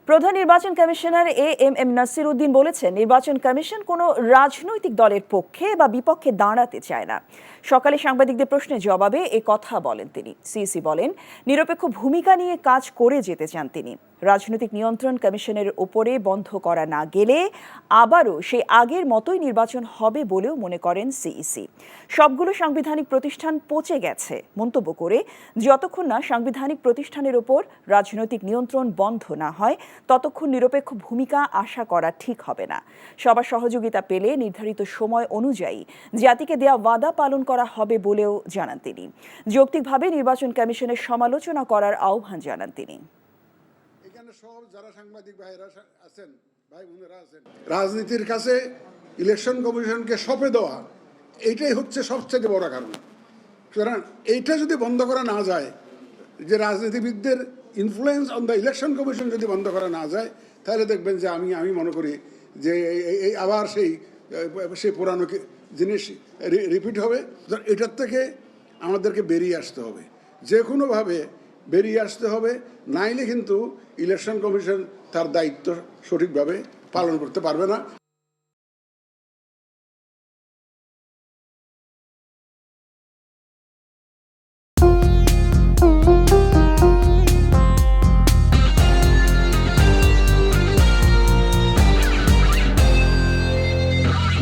প্রধান নির্বাচন commissioner AMM Nasir Uddin বলেছেন, নির্বাচন কমিশন কোনো রাজনৈতিক দলের পক্ষে বা বিপক্ষে দাঁড়াতে চায় না। সকালে সাংবাদিকদের প্রশ্নের জবাবে এ কথা বলেন তিনি। সিইসি বলেন, নিরপেক্ষ ভূমিকা নিয়ে কাজ করে যেতে চান তিনি। রাজনৈতিক নিয়ন্ত্রণ কমিশনের ওপরে বন্ধ করা না গেলে আবারও সেই আগের মতোই নির্বাচন হবে বলেও মনে করেন সিইসি। সবগুলো সাংবিধানিক প্রতিষ্ঠান পচে গেছে মন্তব্য করে, যতক্ষণ না সাংবিধানিক প্রতিষ্ঠানের ওপর রাজনৈতিক নিয়ন্ত্রণ বন্ধ না হয় ততক্ষণ নিরপেক্ষ ভূমিকা আশা করা ঠিক হবে না। সবার সহযোগিতা পেলে নির্ধারিত সময় অনুযায়ী জাতিকে দেয়া ওয়াদা পালন করা হবে বলেও জানান তিনি। যৌক্তিকভাবে নির্বাচন কমিশনের সমালোচনা করার আহ্বান জানান তিনি। রাজনীতির কাছে ইলেকশন কমিশনকে সঁপে দেওয়া, এইটাই হচ্ছে সবচেয়ে বড় কারণ। সুতরাং এইটা যদি বন্ধ করা না যায়, যে রাজনীতিবিদদের influence on the election commission যদি বন্ধ করা না যায়, তাহলে দেখবেন যে আমি মনে করি যে এই আবার সেই পুরানো জিনিস রিপিট হবে। এটার থেকে আমাদেরকে বেরিয়ে আসতে হবে, যে কোনোভাবে বেরিয়ে আসতে হবে, নাইলে কিন্তু ইলেকশন কমিশন তার দায়িত্ব সঠিকভাবে পালন করতে পারবে না।